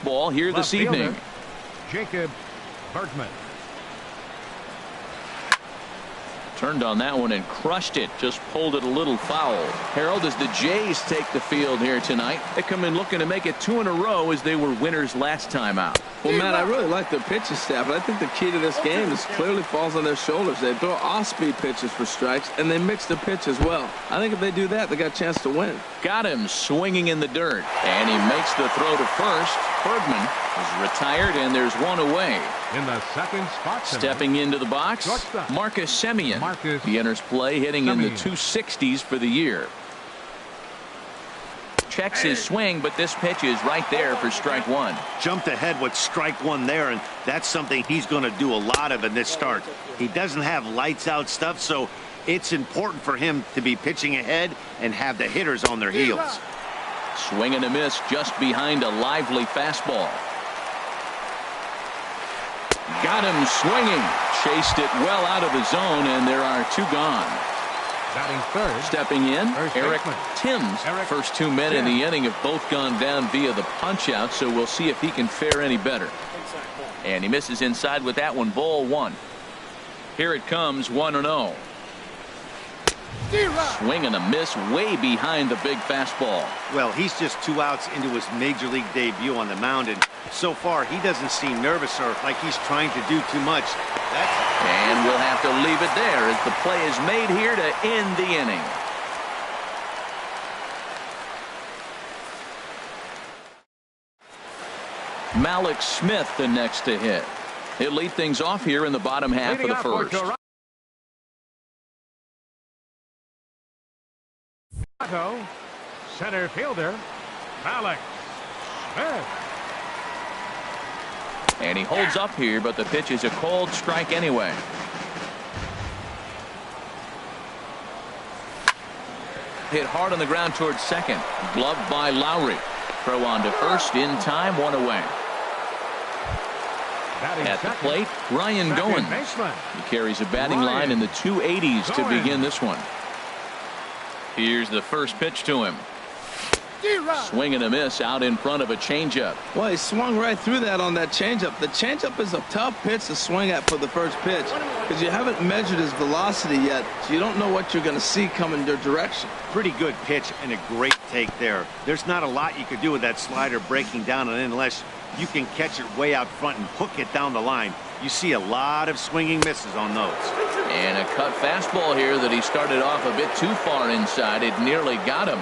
fastball here this evening. Jacob Bergman. Turned on that one and crushed it. Just pulled it a little foul. Harold, as the Jays take the field here tonight, they come in looking to make it 2 in a row as they were winners last time out. Well, Matt, I really like their pitching staff, but I think the key to this game is clearly falls on their shoulders. They throw off-speed pitches for strikes, and they mix the pitch as well. I think if they do that, they got a chance to win. Got him swinging in the dirt, and he makes the throw to first. Bergman is retired, and there's one away. In the second spot tonight, stepping into the box, Marcus Semien. He enters play hitting in the 260s for the year. Checks his swing, but this pitch is right there for strike one. Jumped ahead with strike one there, and that's something he's going to do a lot of in this start. He doesn't have lights out stuff, so it's important for him to be pitching ahead and have the hitters on their heels. Swing and a miss just behind a lively fastball. Got him swinging. Chased it well out of the zone, and there are 2 gone. batting third. Stepping in, Eric Timms. First 2 men in the inning have both gone down via the punch out, so we'll see if he can fare any better. And he misses inside with that one. Ball 1. Here it comes, 1-0. Swing and a miss way behind the big fastball. Well, he's just 2 outs into his major league debut on the mound, and so far he doesn't seem nervous or like he's trying to do too much. And we'll have to leave it there as the play is made here to end the inning. Malik Smith the next to hit. He'll lead things off here in the bottom half of the first. Center fielder Malik Smith. And he holds up here, but the pitch is a cold strike anyway. Hit hard on the ground towards second. Gloved by Lowry. Throw on to first in time, 1 away. At the plate, Ryan Goins. He carries a batting line in the 280s to begin this one. Here's the first pitch to him. Swing and a miss out in front of a changeup. Well, he swung right through that on that changeup. The changeup is a tough pitch to swing at for the first pitch because you haven't measured his velocity yet, so you don't know what you're going to see coming your direction. Pretty good pitch and a great take there. There's not a lot you could do with that slider breaking down and unless you can catch it way out front and hook it down the line. You see a lot of swinging misses on those. And a cut fastball here that he started off a bit too far inside. It nearly got him.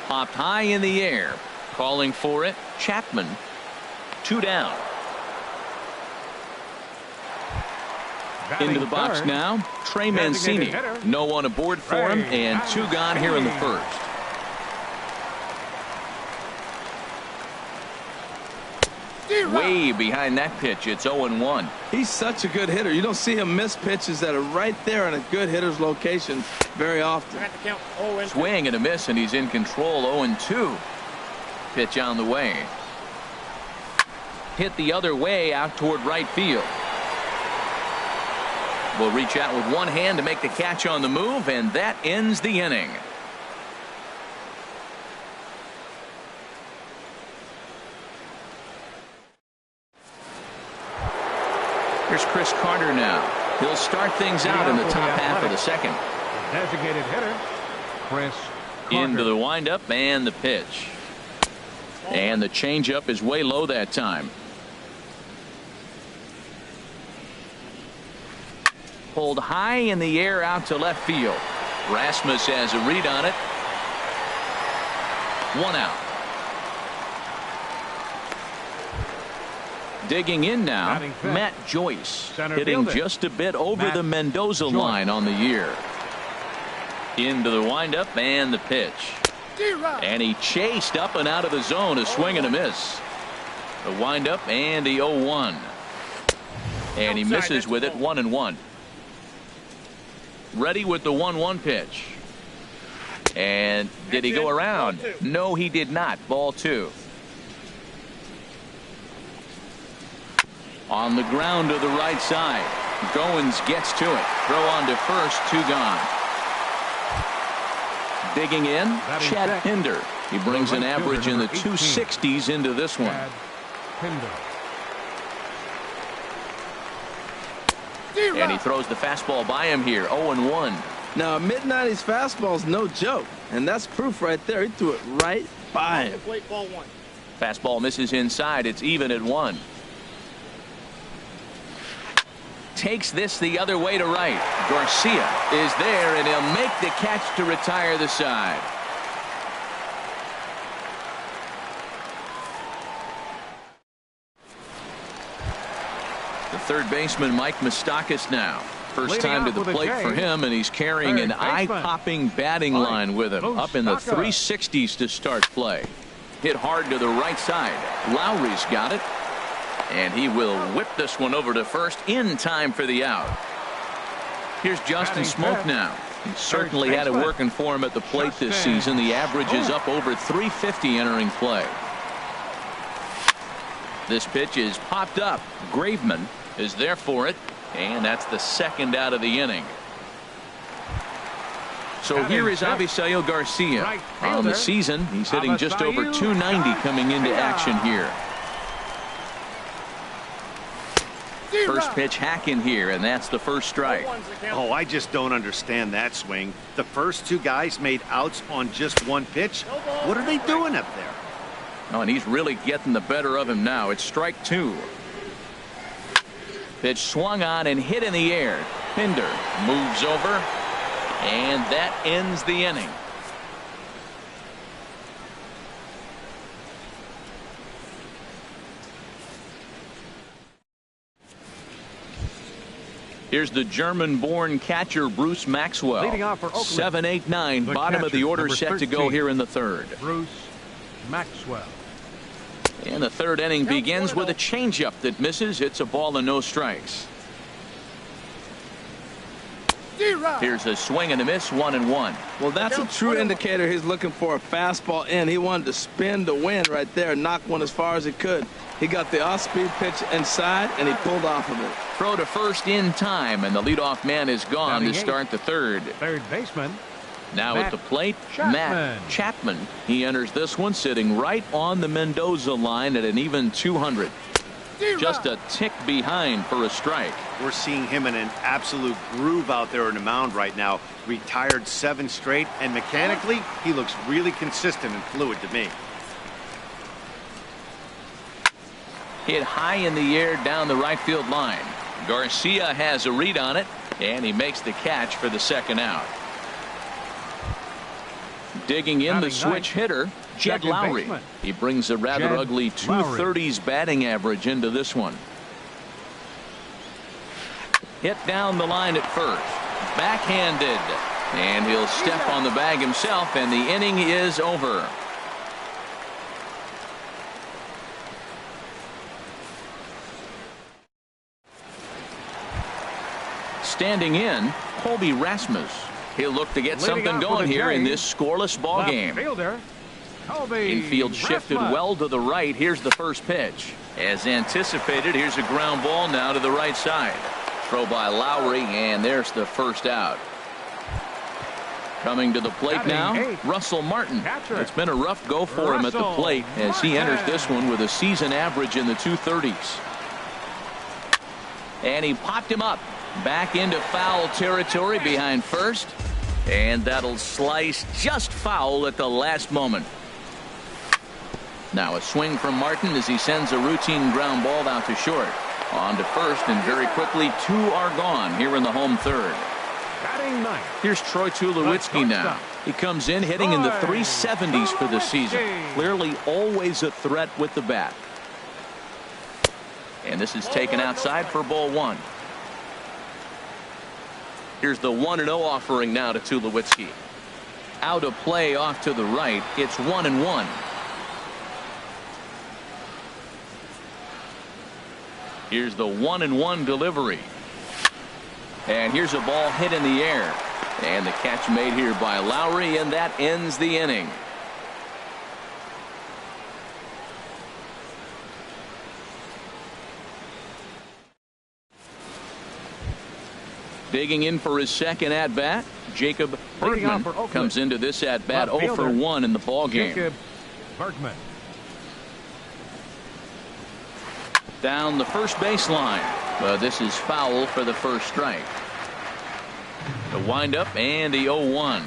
Popped high in the air. Calling for it, Chapman. 2 down. Into the box now, Trey Mancini. No one aboard for him, and 2 gone here in the first. Way behind that pitch. It's 0-1. He's such a good hitter. You don't see him miss pitches that are right there in a good hitter's location very often. Swing and a miss, and he's in control. 0-2. Pitch on the way. Hit the other way out toward right field. Will reach out with one hand to make the catch on the move, and that ends the inning. Here's Chris Carter now. He'll start things out in the top half of the second. Designated hitter Chris Carter. Into the windup and the pitch. And the changeup is way low that time. Pulled high in the air out to left field. Rasmus has a read on it. 1 out. Digging in now, Matt Joyce, hitting just a bit over the Mendoza line on the year. Into the windup and the pitch. And he chased up and out of the zone, a swing and a miss. The windup and the 0-1. And he misses with it, 1-1. Ready with the 1-1 pitch. And did he go around? No, he did not. Ball 2. On the ground to the right side. Goins gets to it. Throw on to first. 2 gone. Digging in, Chad Pinder. He brings an average in the 260s into this one. And he throws the fastball by him here, 0-1. Now, a mid-90s fastball is no joke, and that's proof right there. He threw it right by him. Fastball misses inside. It's even at 1. Takes this the other way to right. Garcia is there, and he'll make the catch to retire the side. The third baseman, Mike Moustakas, now. First time to the plate for him, and he's carrying an eye-popping batting line with him. Up in the 360s to start play. Hit hard to the right side. Lowry's got it. And he will whip this one over to first in time for the out. Here's Justin Smoak now. He certainly had it working for him at the plate this season. The average is up over 350 entering play. This pitch is popped up. Graveman is there for it. And that's the second out of the inning. So here is Avisail Garcia. On the season, he's hitting just over 290 coming into action here. First pitch hack in here, and that's the first strike. Oh, I just don't understand that swing. The first two guys made outs on just one pitch. What are they doing up there? Oh, and he's really getting the better of him now. It's strike 2. Pitch swung on and hit in the air. Pinder moves over, and that ends the inning. Here's the German-born catcher Bruce Maxwell. Leading off for Oakland. 7-8-9, bottom of the order, set to go here in the third. Bruce Maxwell. And the third inning begins with a changeup that misses. It's a ball and no strikes. Here's a swing and a miss, 1-1. Well, that's a true indicator he's looking for a fastball in. He wanted to spin to win right there, knock one as far as he could. He got the off-speed pitch inside, and he pulled off of it. Throw to first in time, and the leadoff man is gone to start the third. Third baseman. Now at the plate, Matt Chapman. He enters this one sitting right on the Mendoza line at an even 200. Just a tick behind for a strike. We're seeing him in an absolute groove out there on the mound right now. Retired 7 straight, and mechanically, he looks really consistent and fluid to me. Hit high in the air down the right field line. Garcia has a read on it, and he makes the catch for the second out. Digging in the switch hitter, Jed Lowry. He brings a rather ugly 230s batting average into this one. Hit down the line at first. Backhanded. And he'll step on the bag himself, and the inning is over. Standing in, Colby Rasmus. He'll look to get something going here in this scoreless ball game. Infield shifted well to the right. Here's the first pitch. As anticipated, here's a ground ball now to the right side. Throw by Lowry, and there's the first out. Coming to the plate now, Russell Martin. It's been a rough go for him at the plate as he enters this one with a season average in the 230s. And he popped him up. Back into foul territory behind first. And that'll slice just foul at the last moment. Now a swing from Martin as he sends a routine ground ball out to short. On to first, and very quickly 2 are gone here in the home third. Here's Troy Tulowitzki now. He comes in hitting in the 370s for the season. Clearly always a threat with the bat. And this is taken outside for ball 1. Here's the 1-0 offering now to Tulowitzki. Out of play off to the right. It's 1-1. Here's the 1-1 delivery. And here's a ball hit in the air. And the catch made here by Lowry, and that ends the inning. Digging in for his second at-bat, Jacob Bergman comes into this at-bat 0 for 1 in the ballgame. Jacob Bergman. Down the first baseline, but this is foul for the first strike. The windup and the 0-1.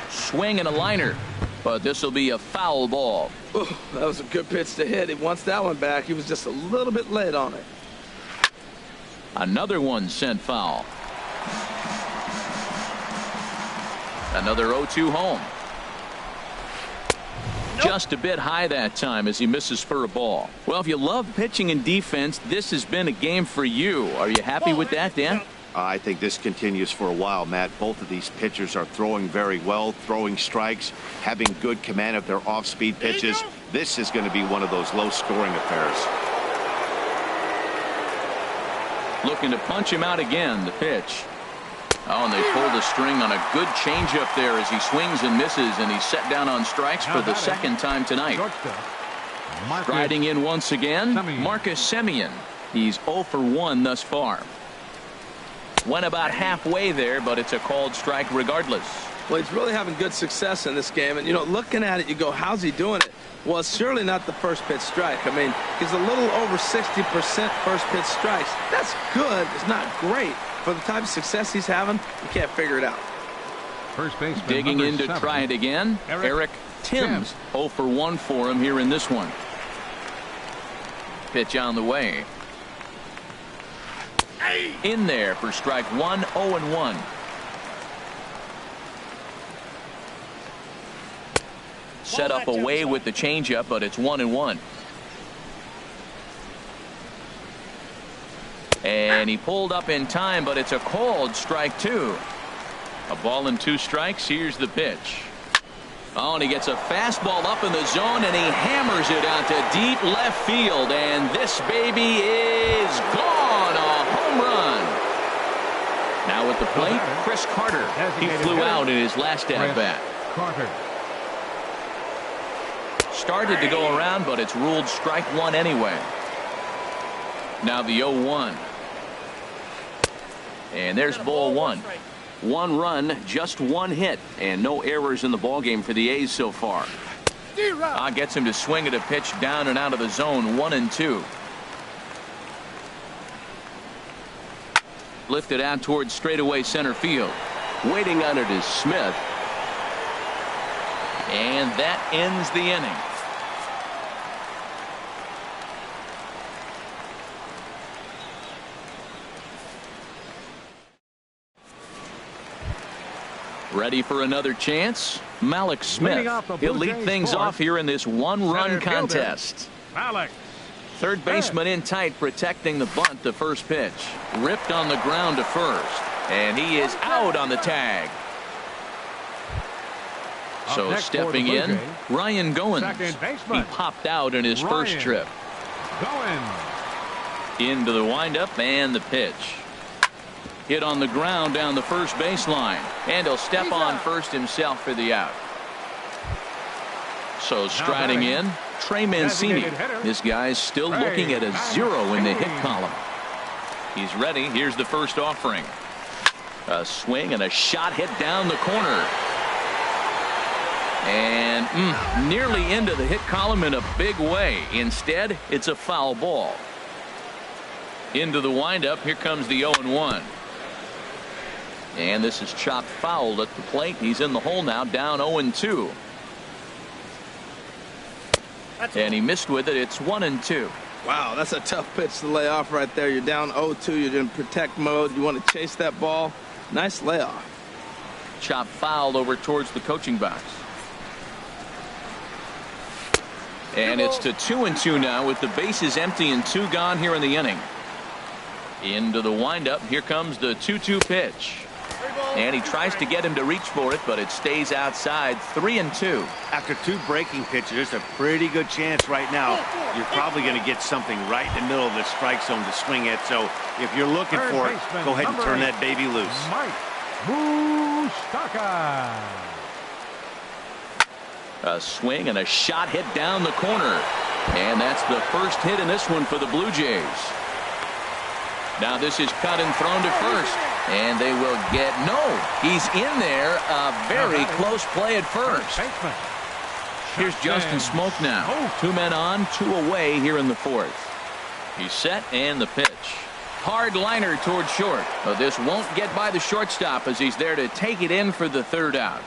Swing and a liner, but this will be a foul ball. Ooh, that was a good pitch to hit. He wants that one back. He was just a little bit late on it. Another one sent foul. Another 0-2 home. Just a bit high that time as he misses for a ball. Well, if you love pitching and defense, this has been a game for you. Are you happy with that, Dan? I think this continues for a while, Matt. Both of these pitchers are throwing very well, throwing strikes, having good command of their off-speed pitches. This is going to be one of those low-scoring affairs. Looking to punch him out again, the pitch. Oh, and they pull the string on a good changeup there as he swings and misses, and he's set down on strikes for the second time tonight. Striding in once again, Marcus Semien. He's 0 for 1 thus far. Went about halfway there, but it's a called strike regardless. Well, he's really having good success in this game. And, you know, looking at it, you go, how's he doing it? Well, it's surely not the first pitch strike. I mean, he's a little over 60% first pitch strikes. That's good. It's not great. For the type of success he's having, you can't figure it out. First baseman digging in to 7. try it again. Eric Timms. 0 for 1 for him here in this one. Pitch on the way. In there for strike 1, 0-1. Set up away with the changeup, but it's 1-1. And he pulled up in time, but it's a called strike 2. A ball and 2 strikes. Here's the pitch. Oh, and he gets a fastball up in the zone, and he hammers it out to deep left field. And this baby is gone. A home run. Now at the plate, Chris Carter. He flew out in his last at-bat. Carter. Started to go around, but it's ruled strike 1 anyway. Now the 0-1. And there's ball 1. 1 run, just 1 hit, and no errors in the ballgame for the A's so far. Gets him to swing at a pitch down and out of the zone, 1-2. Lifted out towards straightaway center field. Waiting on it is Smith. And that ends the inning. Ready for another chance? Malik Smith. He'll lead things off here in this 1-run contest. Malik. Third baseman in tight, protecting the bunt. The first pitch ripped on the ground to first, and he is out on the tag. So stepping in, Ryan Goins. He popped out in his first trip. Into the windup and the pitch. Hit on the ground down the first baseline, and he'll step on first himself for the out. So striding in, Trey Mancini. This guy's still looking at a 0 in the hit column. He's ready. Here's the first offering. A swing and a shot hit down the corner. And nearly into the hit column in a big way. Instead, it's a foul ball. Into the windup. Here comes the 0-1. And this is chopped foul at the plate. He's in the hole now, down 0-2. And he missed with it. It's 1-2. Wow, that's a tough pitch to lay off right there. You're down 0-2. You're in protect mode. You want to chase that ball. Nice layoff. Chopped foul over towards the coaching box. And it's to 2-2 now with the bases empty and 2 gone here in the inning. Into the windup. Here comes the 2-2 pitch. And he tries to get him to reach for it, but it stays outside. 3-2. After 2 breaking pitches, there's a pretty good chance right now you're probably going to get something right in the middle of the strike zone to swing at. So if you're looking for it, go ahead and turn that baby loose. Mike Moustakas. A swing and a shot hit down the corner. And that's the first hit in this one for the Blue Jays. Now this is cut and thrown to first. And they will get no. He's in there. A very close play at first. Here's Justin Smoke now. 2 men on, 2 away here in the 4th. He's set and the pitch. Hard liner toward short. But this won't get by the shortstop as he's there to take it in for the 3rd out.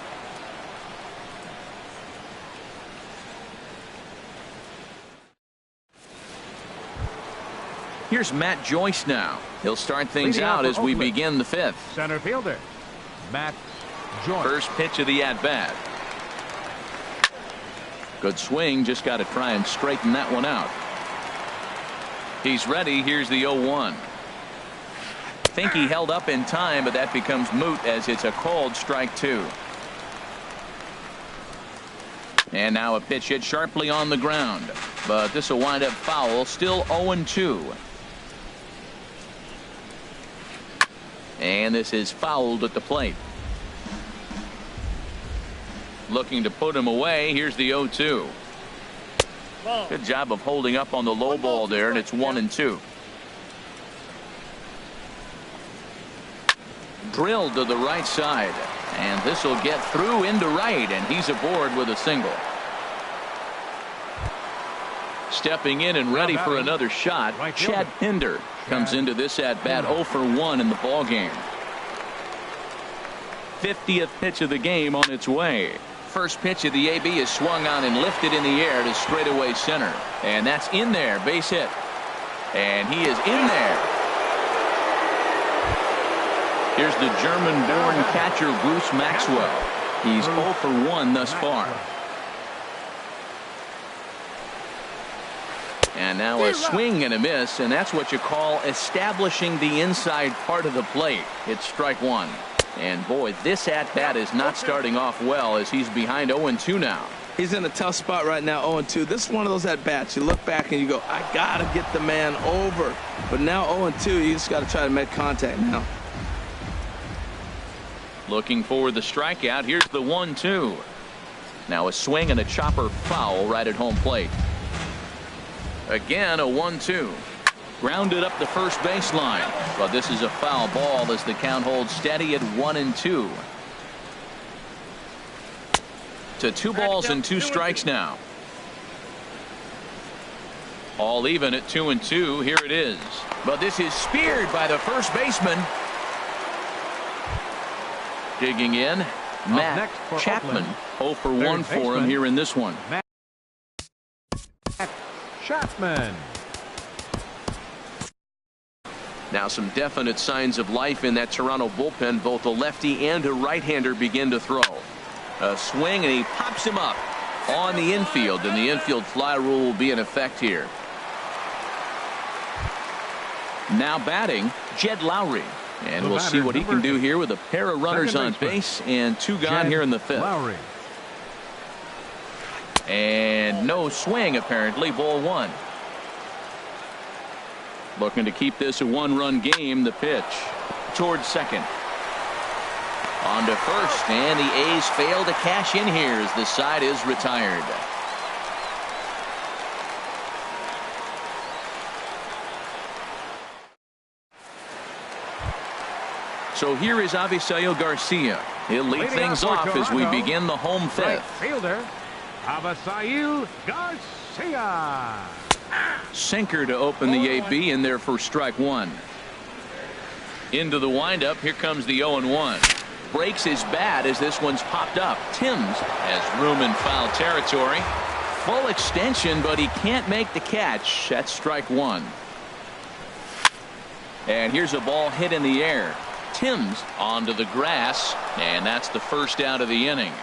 Here's Matt Joyce now. He'll start things out as we begin the 5th. Center fielder, Matt Joyce. First pitch of the at-bat. Good swing. Just got to try and straighten that one out. He's ready. Here's the 0-1. Think he held up in time, but that becomes moot as it's a called strike 2. And now a pitch hit sharply on the ground. But this will wind up foul. Still 0-2. And this is fouled at the plate. Looking to put him away. Here's the 0-2. Good job of holding up on the low ball there, and it's 1-2. Drilled to the right side, and this will get through into right, and he's aboard with a single. Stepping in and ready for another shot, Chad Pinder comes into this at bat 0 for 1 in the ball game. 50th pitch of the game on its way. First pitch of the AB is swung on and lifted in the air to straightaway center, and that's in there. Base hit, and he is in there. Here's the German-born catcher Bruce Maxwell. He's 0 for 1 thus far. And now a swing and a miss, and that's what you call establishing the inside part of the plate. It's strike 1. And boy, this at-bat is not starting off well as he's behind 0-2 now. He's in a tough spot right now, 0-2. This is one of those at-bats. You look back and you go, I got to get the man over. But now 0-2, you just got to try to make contact now. Looking for the strikeout. Here's the 1-2. Now a swing and a chopper foul right at home plate. Again a 1-2. Grounded up the first baseline, but this is a foul ball as the count holds steady at 1-2. To 2 balls and 2 strikes now. All even at 2-2. Here it is, but this is speared by the first baseman. Digging in, Matt Chapman. 0 for 1 for him here in this one. Matt Chapman. Now some definite signs of life in that Toronto bullpen. Both a lefty and a right-hander begin to throw. A swing, and he pops him up on the infield, and the infield fly rule will be in effect here. Now batting, Jed Lowry. And we'll see what he can do here with a pair of runners on base and 2 gone here in the 5th. Lowry. And no swing apparently. Ball 1. Looking to keep this a 1-run game. The pitch towards second. On to first, and the A's fail to cash in here as the side is retired. So here is Avisail Garcia. He'll lead things off as we begin the home 5th. Right fielder, Avisail Garcia. Sinker to open the AB in there for strike 1. Into the windup. Here comes the 0-1. Breaks his bat as this one's popped up. Timms has room in foul territory. Full extension, but he can't make the catch. That's strike 1. And here's a ball hit in the air. Timms onto the grass, and that's the first out of the inning.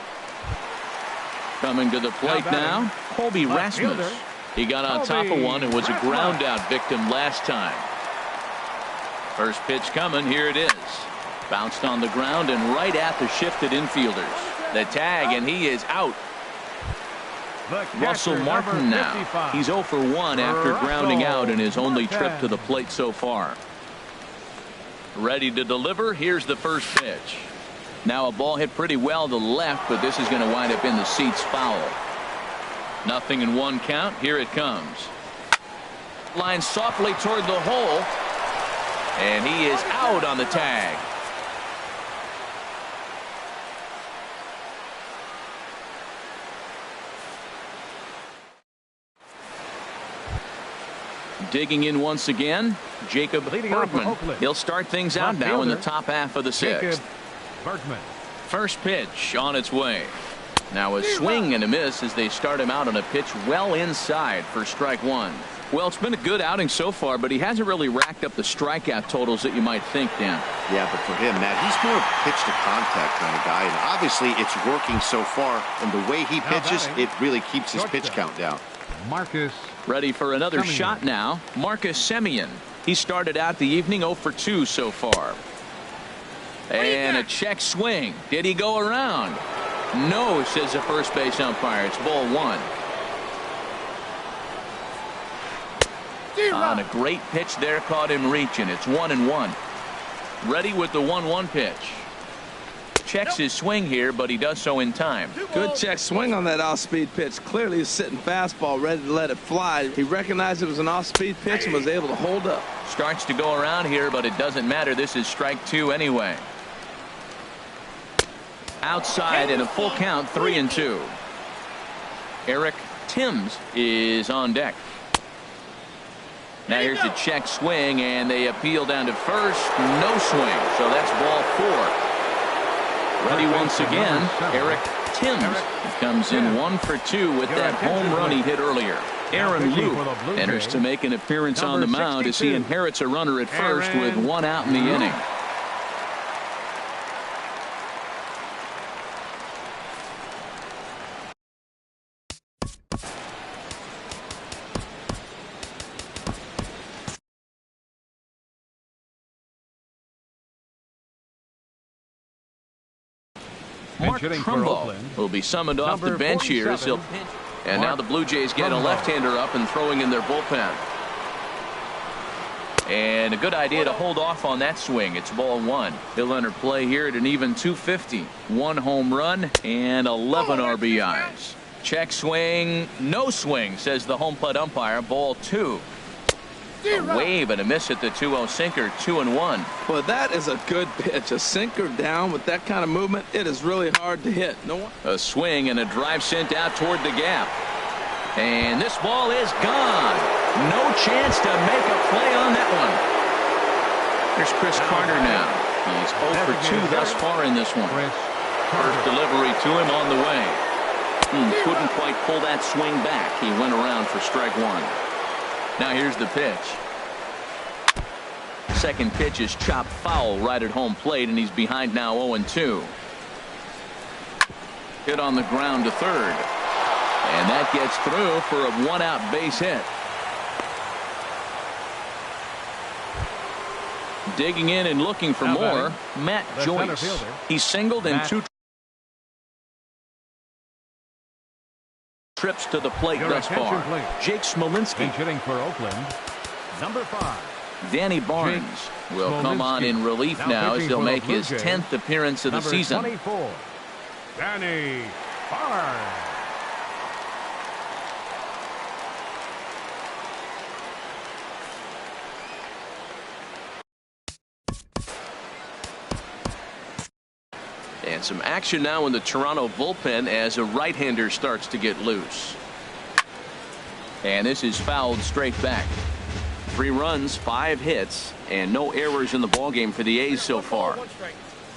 Coming to the plate now, Colby Rasmus. He got on top of one and was a ground out victim last time. First pitch coming. Here it is. Bounced on the ground and right at the shifted infielders. The tag, and he is out. Russell Martin now. He's 0 for 1 after grounding out in his only trip to the plate so far. Ready to deliver. Here's the first pitch. Now a ball hit pretty well to the left, but this is going to wind up in the seats foul. 0-1 count. Here it comes. Line softly toward the hole. And he is out on the tag. Digging in once again, Jacob Bergman. He'll start things out now in the top half of the sixth. First pitch on its way. Now a swing and a miss as they start him out on a pitch well inside for strike one. Well, it's been a good outing so far, but he hasn't really racked up the strikeout totals that you might think, Dan. Yeah, but for him, Matt, he's more pitch to contact kind of guy, and obviously it's working so far, and the way he pitches, it really keeps his pitch count down. Marcus. Ready for another shot now. Marcus Semien. He started out the evening 0 for 2 so far. And a check swing. Did he go around? No, says the first base umpire. It's ball one. On a great pitch there, caught him reaching. It's 1-1. Ready with the 1-1 pitch. Checks his swing here, but he does so in time. Good check swing on that off-speed pitch. Clearly he's sitting fastball, ready to let it fly. He recognized it was an off-speed pitch and was able to hold up. Starts to go around here, but it doesn't matter. This is strike two anyway. Outside in a full count, 3-2. Eric Timms is on deck. Now here's the check swing, and they appeal down to first. No swing, so that's ball four. Ready once again, Eric Timms. He comes in 1 for 2 with that home run he hit earlier. Aaron Loup enters to make an appearance on the mound as he inherits a runner at first with 1 out in the inning. Mark Trumbo will be summoned off the bench here as he'll pinch. And now the Blue Jays get a left-hander up and throwing in their bullpen. And a good idea to hold off on that swing. It's ball one. He'll enter play here at an even 250. 1 home run and 11 RBIs. Check swing, no swing, says the home plate umpire. Ball two. A wave and a miss at the 2-0 sinker, 2-1. Well, that is a good pitch. A sinker down with that kind of movement, it is really hard to hit. A swing and a drive sent out toward the gap. And this ball is gone. No chance to make a play on that one. Here's Chris Carter now. He's 0 for 2 thus far in this one. First delivery to him on the way. He couldn't quite pull that swing back. He went around for strike one. Now here's the pitch. Second pitch is chopped foul right at home plate, and he's behind now 0-2. Hit on the ground to third. And that gets through for a 1-out base hit. Digging in and looking for more, Matt Joyce. He singled in 2 trips to the plate thus far. Jake Smolinski. Hitting for Oakland, number 5. Danny Barnes will come on in relief now as he'll make his 10th appearance of the season. 24, Danny Barnes. And some action now in the Toronto bullpen as a right-hander starts to get loose. And this is fouled straight back. 3 runs, 5 hits, and no errors in the ballgame for the A's so far.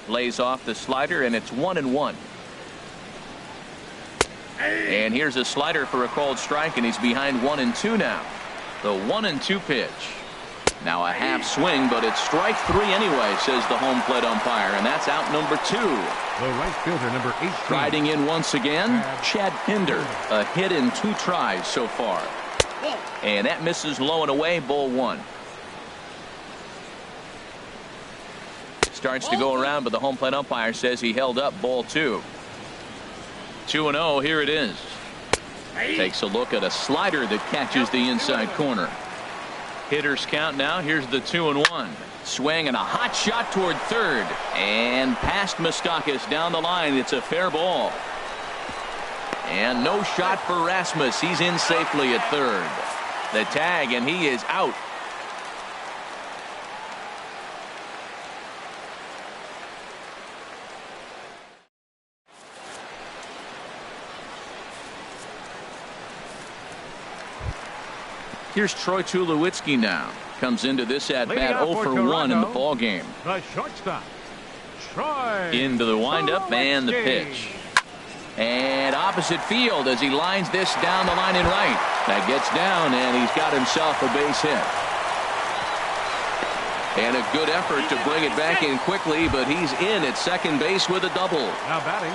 Lays off the slider, and it's 1-1. And here's a slider for a called strike, and he's behind 1-2 now. The 1-2 pitch. Now a half swing, but it's strike 3 anyway, says the home plate umpire, and that's out number 2. The right fielder, number 18. Riding in once again, Chad Pinder. A hit in 2 tries so far. And that misses low and away, ball 1. Starts to go around, but the home plate umpire says he held up, ball 2. 2-0, here it is. Takes a look at a slider that catches the inside corner. Hitters count now. Here's the 2-1. Swing and a hot shot toward third. And past Moustakas down the line. It's a fair ball. And no shot for Rasmus. He's in safely at third. The tag, and he is out. Here's Troy Tulowitzki now. Comes into this at bat 0 for 1 in the ball game. The shortstop, Troy. Into the windup and the pitch. And opposite field as he lines this down the line in right. That gets down, and he's got himself a base hit. And a good effort to bring it back in quickly, but he's in at second base with a double. Now batting.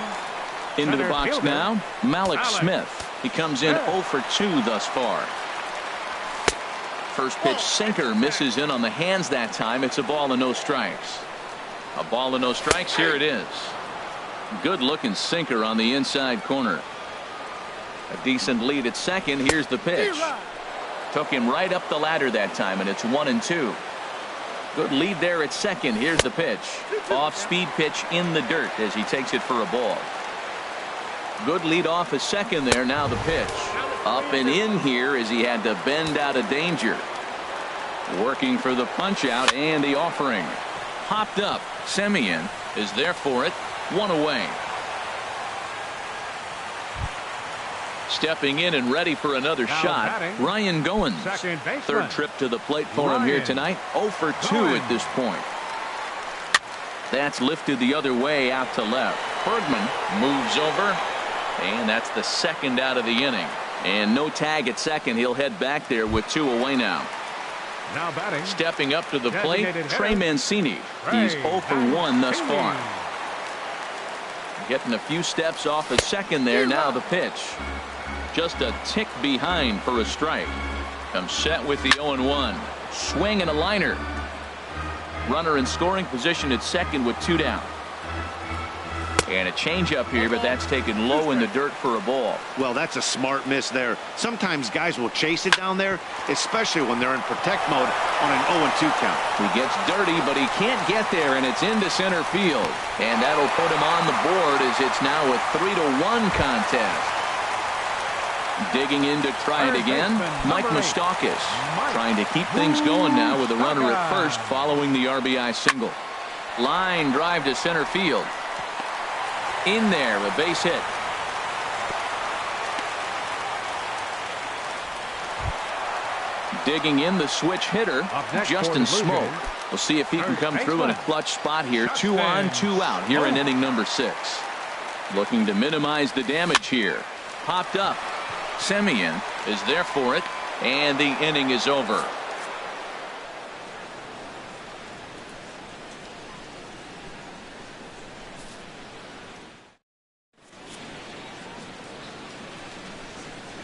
Into the Center box fielder, now, Malik Smith. He comes in 0 for 2 thus far. First pitch sinker misses in on the hands that time. It's a ball and no strikes. A ball and no strikes. Here it is. Good looking sinker on the inside corner. A decent lead at second. Here's the pitch. Took him right up the ladder that time, and it's 1-2. Good lead there at second. Here's the pitch. Off speed pitch in the dirt as he takes it for a ball. Good lead off at second there. Now the pitch. Up and in here as he had to bend out of danger. Working for the punch out and the offering. Hopped up. Semien is there for it. 1 away. Stepping in and ready for another shot. Batting, Ryan Goins. Third trip to the plate for him here tonight. 0 for 2 at this point. That's lifted the other way out to left. Bergman moves over. And that's the second out of the inning. And no tag at second. He'll head back there with 2 away now. Now batting. Stepping up to the plate, Trey Mancini. He's 0 for 1 thus far. Getting a few steps off a second there. Now the pitch. Just a tick behind for a strike. Comes set with the 0-1. Swing and a liner. Runner in scoring position at second with 2 down. And a changeup here, but that's taken low in the dirt for a ball. Well, that's a smart miss there. Sometimes guys will chase it down there, especially when they're in protect mode on an 0-2 count. He gets dirty, but he can't get there, and it's into center field. And that'll put him on the board as it's now a 3-1 contest. Digging in to try it again, Mike Moustakas. Trying to keep things going now with a runner at first following the RBI single. Line drive to center field. In there, a base hit. Digging in the switch hitter, Justin Smoke. We'll see if he can come through in a clutch spot here. 2 on, 2 out here in inning number 6. Looking to minimize the damage here. Popped up. Semien is there for it, and the inning is over.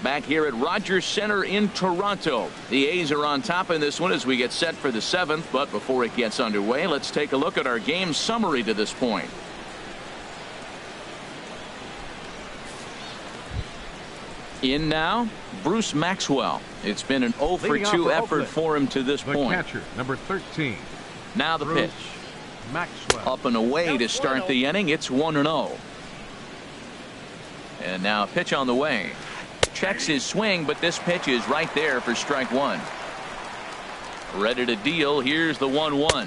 Back here at Rogers Center in Toronto. The A's are on top in this one as we get set for the 7th. But before it gets underway, let's take a look at our game summary to this point. In now, Bruce Maxwell. It's been an 0 for 2 effort for him to this point. Catcher, number 13. Now the pitch. Maxwell. Up and away to start the inning. It's 1-0. And now a pitch on the way. Checks his swing, but this pitch is right there for strike 1. Ready to deal. Here's the 1-1.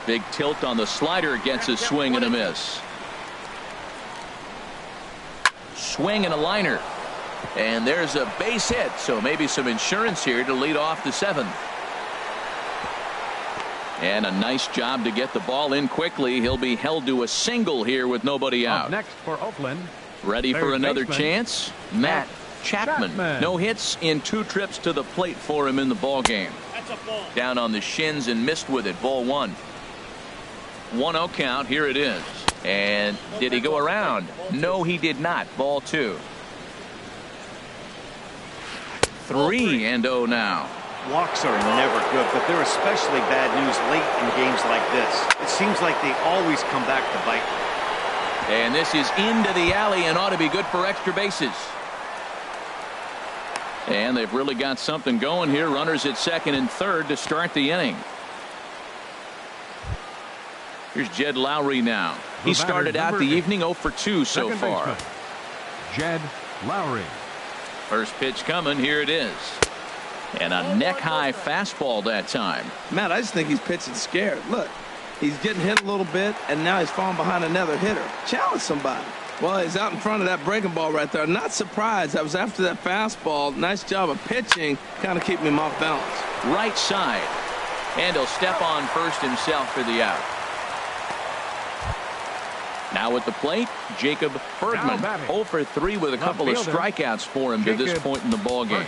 Big tilt on the slider, gets a swing and a miss. Swing and a liner. And there's a base hit, so maybe some insurance here to lead off the 7th. And a nice job to get the ball in quickly. He'll be held to a single here with nobody out. Up next for Oakland. Ready for another chance? Matt Chapman. No hits in 2 trips to the plate for him in the ball game. Down on the shins and missed with it. Ball 1. 1-0 count. Here it is. And did he go around? No, he did not. Ball 2. 3-0 now. Walks are never good, but they're especially bad news late in games like this. It seems like they always come back to bite. And this is into the alley and ought to be good for extra bases. And they've really got something going here. Runners at second and third to start the inning. Here's Jed Lowry now. He started out the evening 0 for 2 so far. Jed Lowry. First pitch coming. Here it is. And a neck-high fastball that time. Matt, I just think he's pitching scared. Look, he's getting hit a little bit, and now he's falling behind another hitter. Challenge somebody. Well, he's out in front of that breaking ball right there. Not surprised. I was after that fastball. Nice job of pitching, kind of keeping him off balance. Right side. And he'll step on first himself for the out. Now at the plate, Jacob Bergman. 0 for 3 with a couple of strikeouts for him to this point in the ball game.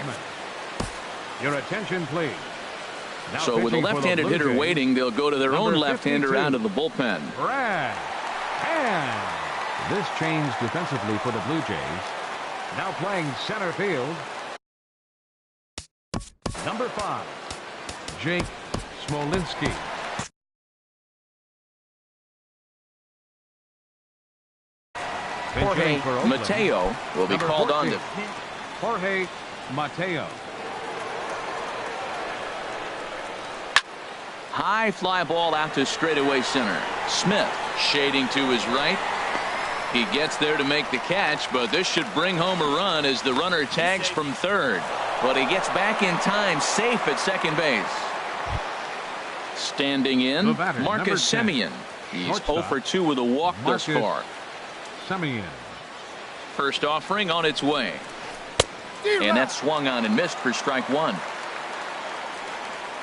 Your attention, please. Now so with a left-handed hitter Jays, waiting, they'll go to their own left-hander out of the bullpen. Brad. And this changed defensively for the Blue Jays. Now playing center field. Number 5, Jake Smolinski. Jorge Mateo will be called on to. Jorge Mateo. High fly ball out to straightaway center. Smith shading to his right. He gets there to make the catch, but this should bring home a run as the runner tags from third. But he gets back in time, safe at second base. Standing in, Marcus Semien. He's 0 for 2 with a walk thus far. Semien. First offering on its way. And that swung on and missed for strike one.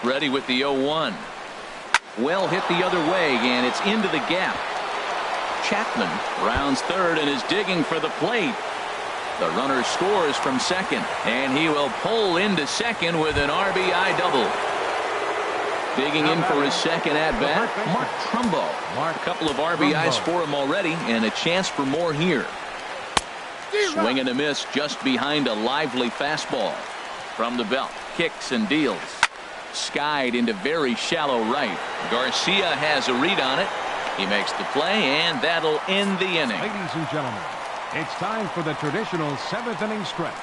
Ready with the 0-1. Well hit the other way, and it's into the gap. Chapman rounds third and is digging for the plate. The runner scores from second, and he will pull into second with an RBI double. Digging in for his second at-bat, Mark Trumbo. A couple of RBIs for him already, and a chance for more here. Swing and a miss just behind a lively fastball. From the belt, kicks and deals. Skied into very shallow right. Garcia has a read on it. He makes the play, and that'll end the inning. Ladies and gentlemen, it's time for the traditional 7th inning stretch.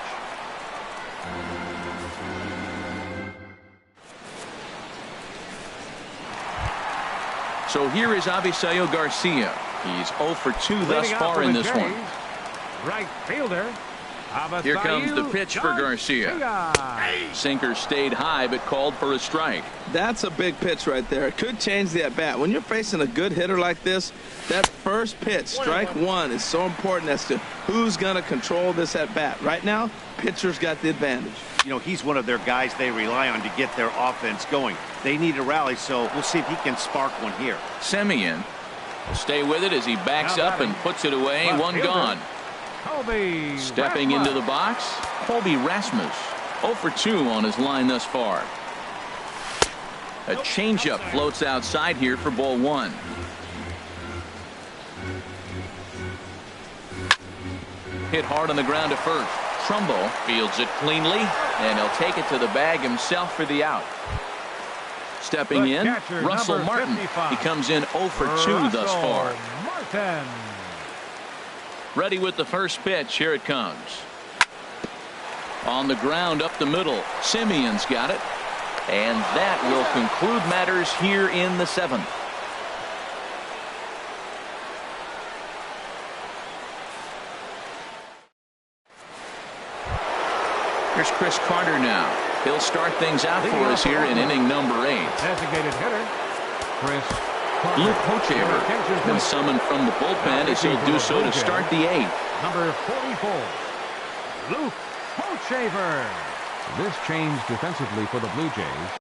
So here is Avisail Garcia. He's 0 for 2 thus far in this one. Right fielder. Here comes the pitch for Garcia. Sinker stayed high but called for a strike. That's a big pitch right there. It could change the at-bat. When you're facing a good hitter like this, that first pitch, strike one, is so important as to who's going to control this at-bat. Right now, pitcher's got the advantage. You know, he's one of their guys they rely on to get their offense going. They need a rally, so we'll see if he can spark one here. Semien will stay with it as he backs up and puts it away. One gone. Stepping into the box, Colby Rasmus. 0 for 2 on his line thus far. A changeup floats outside here for ball one. Hit hard on the ground to first. Trumbo fields it cleanly, and he'll take it to the bag himself for the out. Stepping in, Russell Martin. He comes in 0 for 2 thus far. Ready with the first pitch. Here it comes. On the ground up the middle. Semien's got it. And that will conclude matters here in the 7th. Here's Chris Carter now. He'll start things out for us here in inning number 8. Designated hitter, Chris Carter. Luke Hochevar been summoned from the bullpen as he'll do so to start the 8th. Number 44, Luke Hochevar. This changed defensively for the Blue Jays.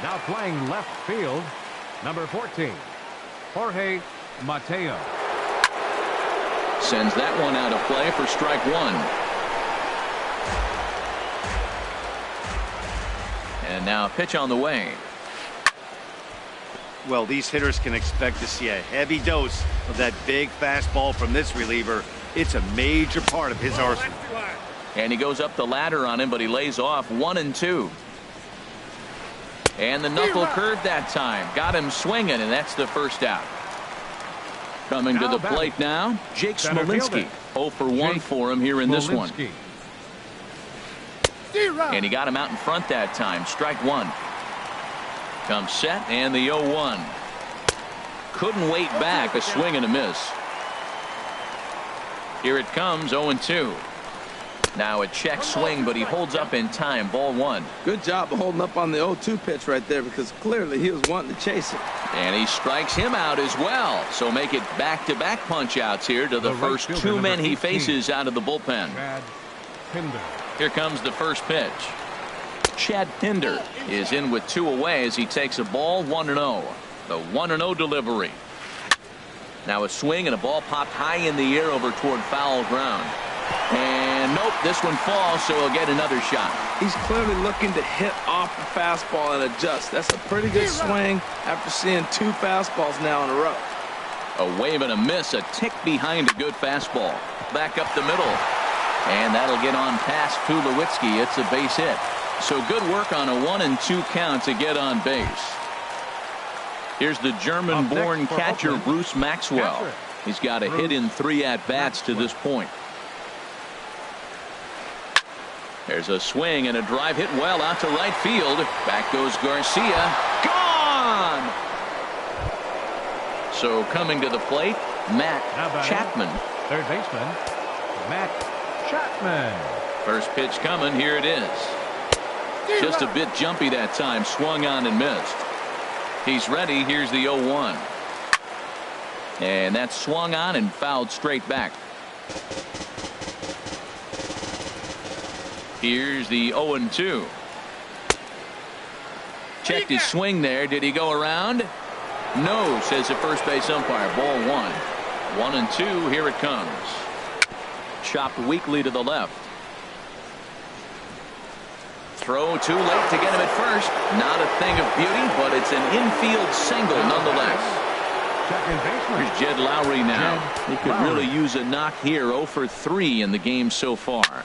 Now playing left field, number 14, Jorge Mateo. Sends that one out of play for strike one. And now a pitch on the way. Well, these hitters can expect to see a heavy dose of that big fastball from this reliever. It's a major part of his arsenal. And he goes up the ladder on him, but he lays off 1-2. And the knuckle curve that time. Got him swinging, and that's the first out. Coming to the plate now, Jake Smolinski. 0 for 1 for him here in this one. And he got him out in front that time. Strike one. Comes set, and the 0-1. Couldn't wait back. A swing and a miss. Here it comes, 0-2. Now a check swing, but he holds up in time. Ball 1. Good job of holding up on the 0-2 pitch right there, because clearly he was wanting to chase it. And he strikes him out as well. So make it back-to-back punch-outs here to the first 2 men he faces out of the bullpen. Here comes the first pitch. Chad Pinder is in with 2 away as he takes a ball 1-0. The 1-0 delivery. Now a swing and a ball popped high in the air over toward foul ground. And nope, this one falls, so he'll get another shot. He's clearly looking to hit off the fastball and adjust. That's a pretty good swing after seeing 2 fastballs now in a row. A wave and a miss, a tick behind a good fastball. Back up the middle. And that'll get on past Tulowitzki. It's a base hit. So good work on a 1-2 count to get on base. Here's the German-born catcher Bruce Maxwell. He's got a hit in 3 at-bats to this point. There's a swing and a drive hit well out to right field. Back goes Garcia. Gone! So coming to the plate, Matt Chapman. Third baseman, Matt Chapman. First pitch coming. Here it is. Just a bit jumpy that time. Swung on and missed. He's ready. Here's the 0-1. And that's swung on and fouled straight back. Here's the 0-2. Checked his swing there. Did he go around? No, says the first base umpire. Ball 1. 1-2. Here it comes. Chopped weakly to the left. Throw too late to get him at first. Not a thing of beauty, but it's an infield single nonetheless. Here's Jed Lowry now. He could really use a knock here. 0 for 3 in the game so far.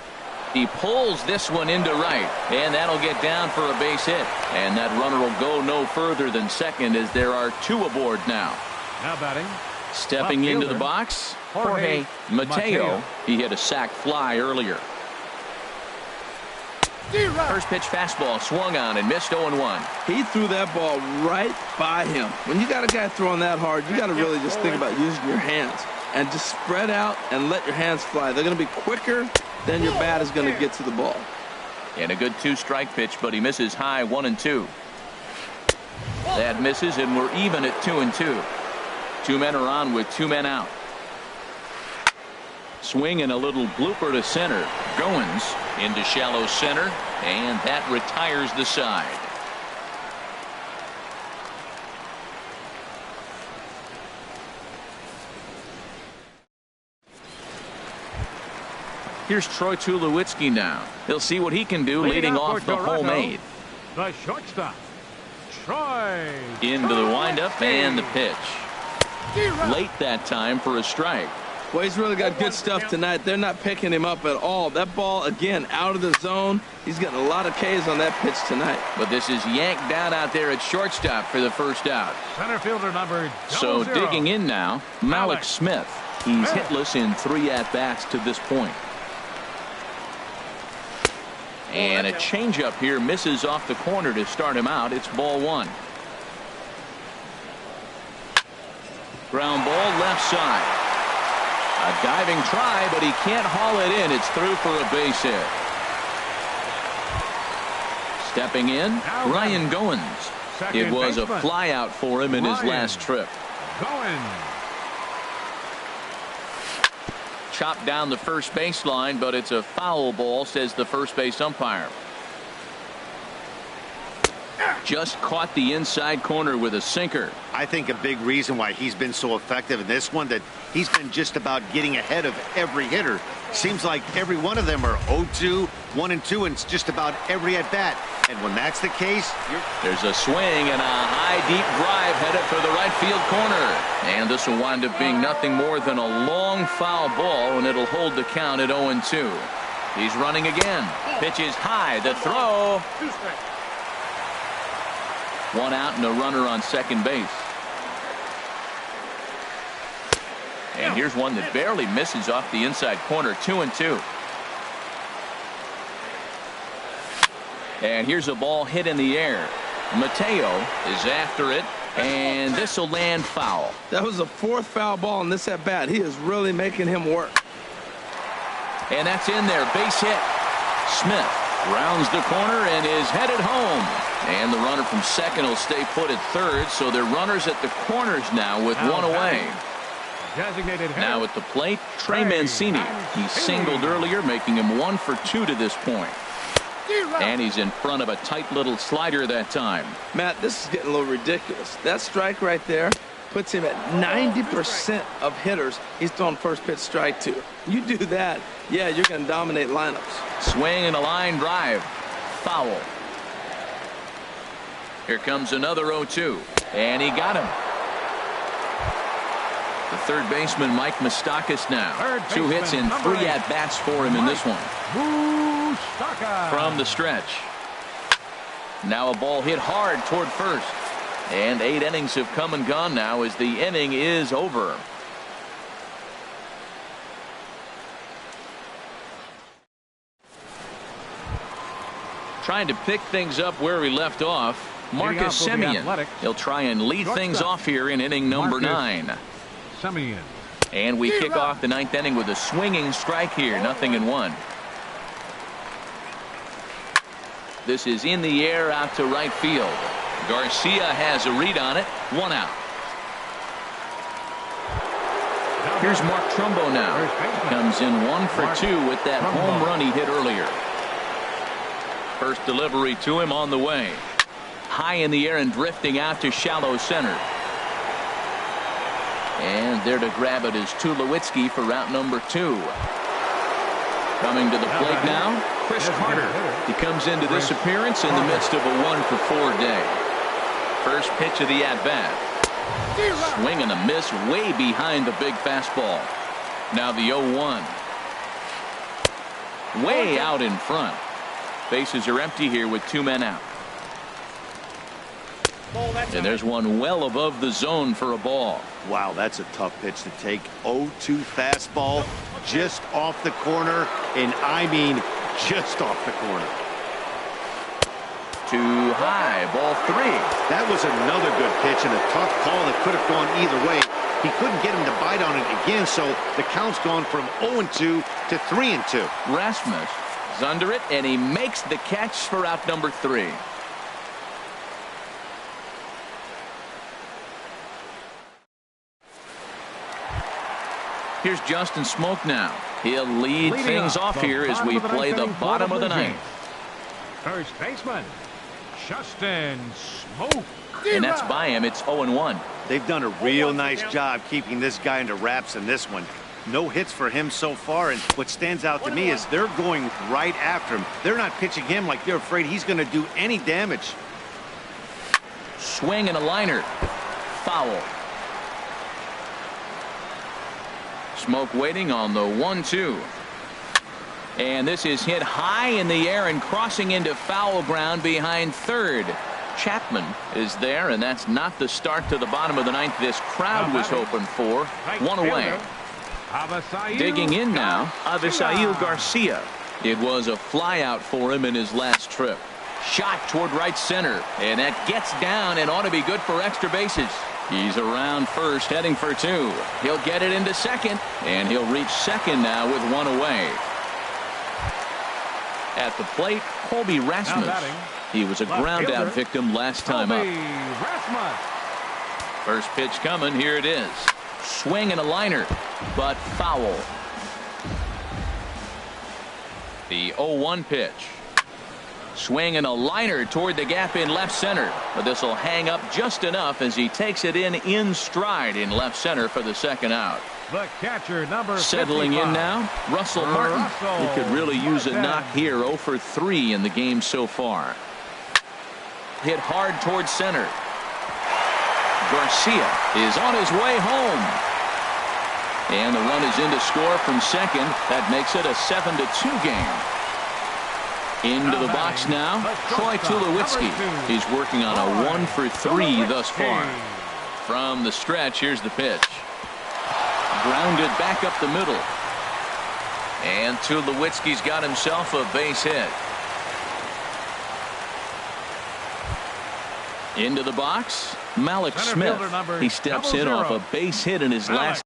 He pulls this one into right, and that'll get down for a base hit. And that runner will go no further than second as there are 2 aboard now. Now batting. Stepping into the box, Jorge Mateo. He hit a sac fly earlier. First pitch fastball swung on and missed 0-1. He threw that ball right by him. When you got a guy throwing that hard, you got to really just think about using your hands and just spread out and let your hands fly. They're going to be quicker than your bat is going to get to the ball. And a good 2-strike pitch, but he misses high. 1-2. That misses, and we're even at 2-2. 2 men are on with 2 men out. Swing and a little blooper to center. Goins into shallow center, and that retires the side. Here's Troy Tulowitzki now. He'll see what he can do leading off the homemade. The shortstop, Troy. Into the windup and the pitch. Late that time for a strike. Well, he's really got good stuff tonight. They're not picking him up at all. That ball, again, out of the zone. He's getting a lot of Ks on that pitch tonight. But this is yanked down out there at shortstop for the first out. Center fielder number 00. So digging in now, Malik Smith. He's hitless in 3 at-bats to this point. And a changeup here misses off the corner to start him out. It's ball 1. Ground ball left side. A diving try, but he can't haul it in. It's through for a base hit. Stepping in, Ryan Goins. It was a flyout for him in his last trip. Chopped down the first baseline, but it's a foul ball, says the first base umpire. Just caught the inside corner with a sinker. I think a big reason why he's been so effective in this one, that he's been just about getting ahead of every hitter. Seems like every one of them are 0-2, 1-2, and just about every at bat. And when that's the case, there's a swing and a high deep drive headed for the right field corner. And this will wind up being nothing more than a long foul ball, and it'll hold the count at 0-2. He's running again. Pitch is high. The throw. 1 out and a runner on second base. And here's one that barely misses off the inside corner. 2-2. And here's a ball hit in the air. Mateo is after it, and this will land foul. That was the 4th foul ball in this at bat. He is really making him work. And that's in there. Base hit. Smith rounds the corner and is headed home. And the runner from second will stay put at third. So they're runners at the corners now with one away. Now at the plate, Trey Mancini. He singled earlier, making him 1 for 2 to this point. And he's in front of a tight little slider that time. Matt, this is getting a little ridiculous. That strike right there puts him at 90% of hitters he's throwing first pitch strike to. You do that, yeah, you're going to dominate lineups. Swing and a line drive. Foul. Here comes another 0-2. And he got him. The third baseman, Mike Moustakas now. 2 hits and 3 at-bats for him in this one. From the stretch. Now a ball hit hard toward first. And 8 innings have come and gone now as the inning is over. Trying to pick things up where we left off. Marcus Semien. He'll try and lead things off here in inning number 9. Semien. And we kick off the 9th inning with a swinging strike here. 0-1. This is in the air out to right field. Garcia has a read on it. 1 out. Here's Mark Trumbo now. Comes in 1 for 2 with that home run he hit earlier. First delivery to him on the way. High in the air and drifting out to shallow center. And there to grab it is Tulowitzki for route number 2. Coming to the plate now, Chris Carter. He comes into this appearance in the midst of a 1 for 4 day. First pitch of the at-bat. Swing and a miss way behind the big fastball. Now the 0-1. Way out in front. Bases are empty here with 2 men out. And there's one well above the zone for a ball. Wow, that's a tough pitch to take. 0-2 fastball just off the corner, and I mean just off the corner. Too high, ball 3. That was another good pitch and a tough call that could have gone either way. He couldn't get him to bite on it again, so the count's gone from 0-2 to 3-2. Rasmus is under it, and he makes the catch for out number 3. Here's Justin Smoke now. He'll lead things off here as we play the bottom of the 9th. First baseman, Justin Smoke. And that's by him. It's 0-1. They've done a real nice job keeping this guy into wraps in this one. No hits for him so far, and what stands out to me is they're going right after him. They're not pitching him like they're afraid he's going to do any damage. Swing and a liner. Foul. Smoke waiting on the 1-2. And this is hit high in the air and crossing into foul ground behind third. Chapman is there, and that's not the start to the bottom of the 9th this crowd was hoping for. 1 away. Digging in now, Avisail Garcia. It was a flyout for him in his last trip. Shot toward right center, and that gets down and ought to be good for extra bases. He's around first, heading for 2. He'll get it into second, and he'll reach second now with 1 away. At the plate, Colby Rasmus. He was a ground-out victim last time up. First pitch coming. Here it is. Swing and a liner, but foul. The 0-1 pitch. Swing and a liner toward the gap in left center. But this will hang up just enough as he takes it in stride in left center for the second out. The catcher, number settling 55. In now, Russell Martin. He could really use a knock here. 0 for 3 in the game so far. Hit hard towards center. Garcia is on his way home. And the run is in to score from second. That makes it a 7-2 game. Into the box now, Troy Tulowitzki. He's working on a 1 for 3 thus far. From the stretch, here's the pitch. Grounded back up the middle. And Tulowitzki's got himself a base hit. Into the box, Malik Smith. He steps in off a base hit in his last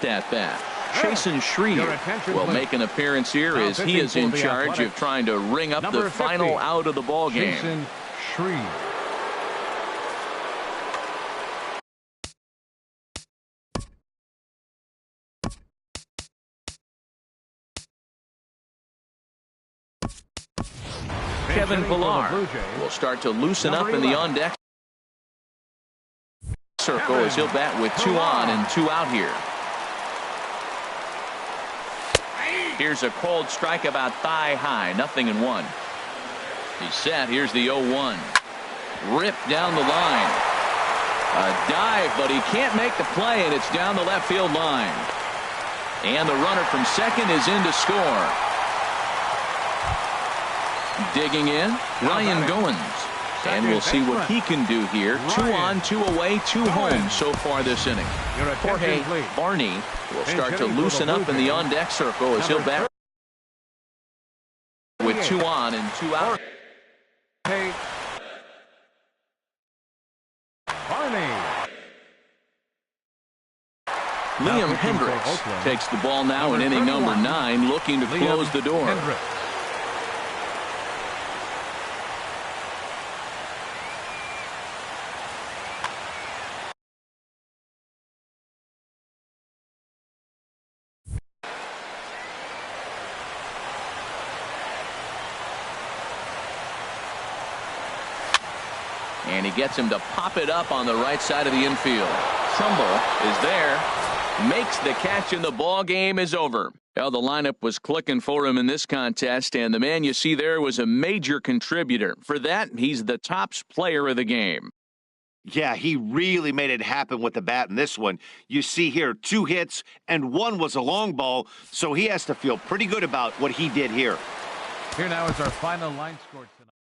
at bat. Chasen Shreve will make an appearance here as he is in charge of trying to ring up the final out of the ball game. Chasen Shreve. Kevin Pillar will start to loosen up in the on-deck circle as he'll bat with 2 on and 2 out here. Here's a cold strike about thigh high, 0-1. He's set. Here's the 0-1. Ripped down the line. A dive, but he can't make the play, and it's down the left field line. And the runner from second is in to score. Digging in, Ryan Goins. And we'll see what he can do here. 2 on, 2 away, 2 home so far this inning. Jorge Barney will start to loosen up in the on-deck circle as he'll bat with 2 on and 2 out. Liam Hendricks takes the ball now in inning number 9, looking to close the door. And he gets him to pop it up on the right side of the infield. Trumbull is there, makes the catch, and the ball game is over. Well, the lineup was clicking for him in this contest, and the man you see there was a major contributor. For that, he's the tops player of the game. Yeah, he really made it happen with the bat in this one. You see here 2 hits, and 1 was a long ball, so he has to feel pretty good about what he did here. Here now is our final line score tonight.